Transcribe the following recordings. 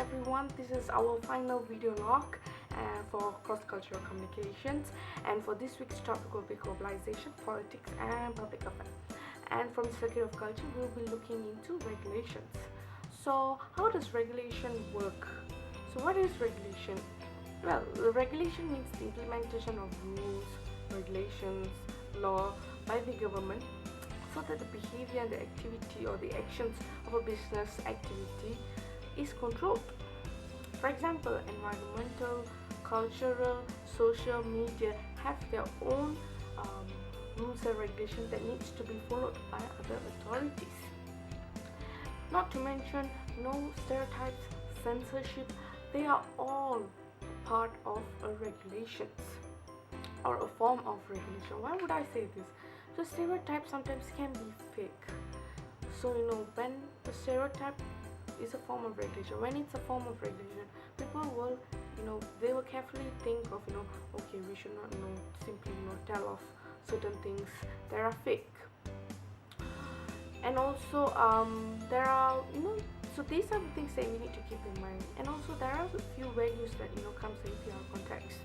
everyone, this is our final video log for cross-cultural communications, and for this week's topic will be globalization, politics and public affairs. And from the circuit of culture we'll be looking into regulations. So how does regulation work? So what is regulation? Well, regulation means the implementation of rules, regulations, law by the government so that the behavior and the activity or the actions of a business activity is controlled. For example, environmental, cultural, social, media have their own rules and regulations that needs to be followed by other authorities. Not to mention, no stereotypes, censorship, they are all part of a regulations or a form of regulation. Why would I say this? So stereotypes sometimes can be fake. So when a stereotype is a form of regulation, when it's a form of regulation, people will they will carefully think of okay, we should not simply tell of certain things that are fake. And also there are so these are the things that we need to keep in mind. And also there are a few values that comes in PR context.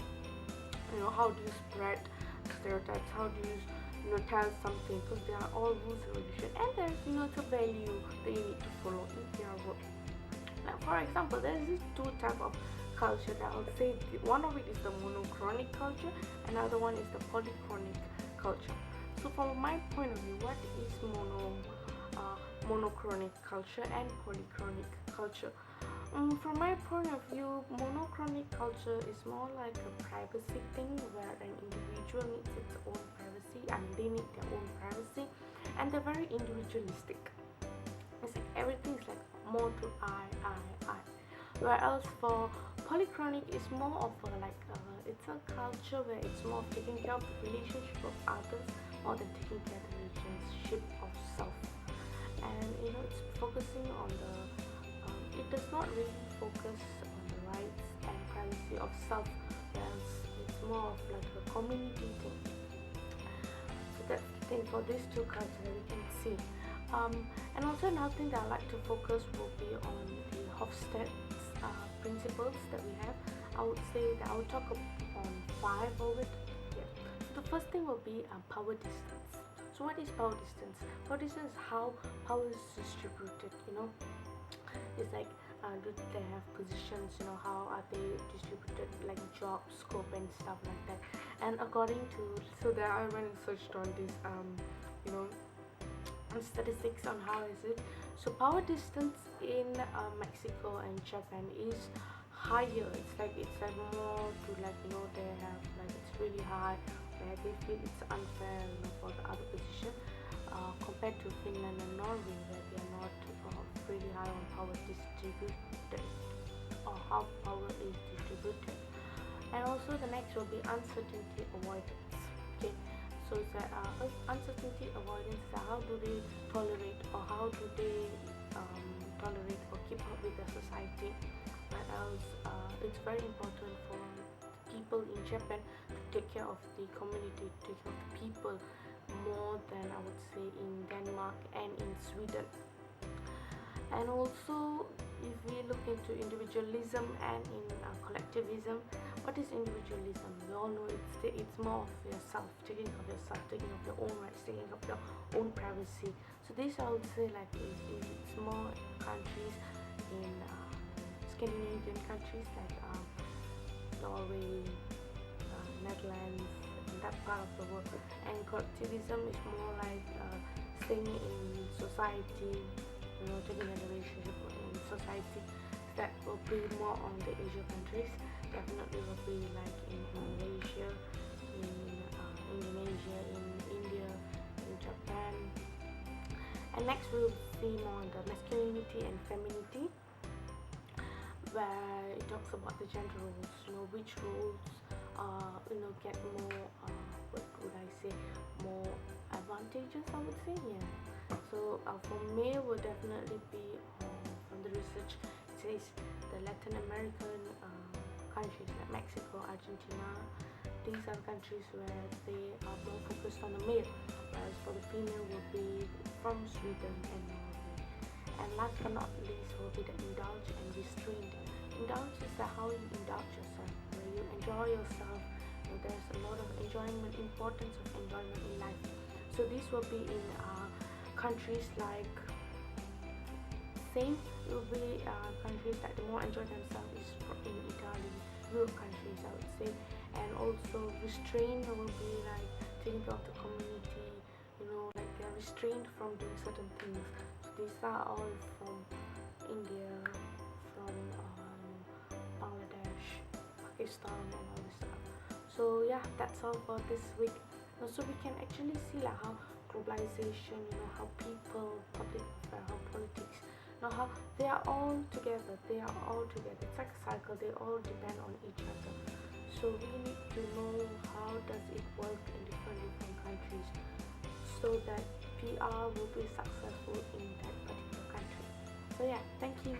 How do you spread stereotypes, how do you tell something, because they are all rules and regulations, and there's it's a value that you need to follow in PR work. Now, for example, there's these two type of culture that I would say. One of it is the monochronic culture, another one is the polychronic culture. So from my point of view, what is monochronic culture and polychronic culture? From my point of view, monochronic culture is more like a privacy thing where an individual needs its own privacy. They need their own privacy, and they're very individualistic. It's like everything is like more to I. Whereas for polychronic, it's more of it's a culture where it's more of taking care of the relationship of others more than taking care of the relationship of self. And it's focusing on it does not really focus on the rights and privacy of self, whereas it's more of like a community thing. So that's the thing for these two cultures that we can see. And also another thing that I like to focus will be on the Hofstede's principles that we have. I would say that I will talk on 5 of it. Yeah. So the first thing will be power distance. So what is power distance? Power distance is how power is distributed. It's like do they have positions? How are they distributed, like job scope and stuff like that. And according to there I went and searched on this statistics on how is it. So power distance in Mexico and Japan is higher. It's like more to they have it's really high, where they feel it's unfair for the other position compared to Finland and Norway, where they are not really high on power distributed or how power is distributed. And also the next will be uncertainty avoidance. Okay, so it's uncertainty avoidance is how do they tolerate, or how do they tolerate or keep up with the society. Whereas it's very important for people in Japan to take care of the community, to take care of the people more than I would say in Denmark and in Sweden. And also if we look into individualism and in collectivism, what is individualism? We all know it's more of yourself, taking of yourself, taking of your own rights, taking of your own privacy. So this I would say it's more countries in Scandinavian countries like Norway, Netherlands, and that part of the world. And collectivism is more like staying in society, taking a relationship in society. That will be more on the Asian countries. Definitely will be like in Malaysia, in Indonesia, in India, in Japan. And next we'll see more on the masculinity and femininity, where it talks about the gender roles, which roles get more what would I say, more advantageous, I would say. Yeah. So for male will definitely be from the research, it says the Latin American countries like Mexico, Argentina, these are countries where they are more focused on the male, whereas for the female will be from Sweden and Norway. And last but not least will be the indulge and restraint. Indulge is the how you indulge yourself, where you enjoy yourself. There's a lot of enjoyment, importance of enjoyment in life. So this will be in countries like same. It will be countries that the more enjoy themselves is in Italy, Europe countries I would say. And also restraint will be like taking care of the community, like they're restrained from doing certain things. So these are all from India, from Bangladesh, Pakistan, and all this stuff. So yeah, that's all for this week. So we can actually see like how globalization, how people, public affair, how politics, how they are all together. They are all together. It's like a cycle. They all depend on each other. So we need to know how does it work in different countries, so that PR will be successful in that particular country. So yeah, thank you.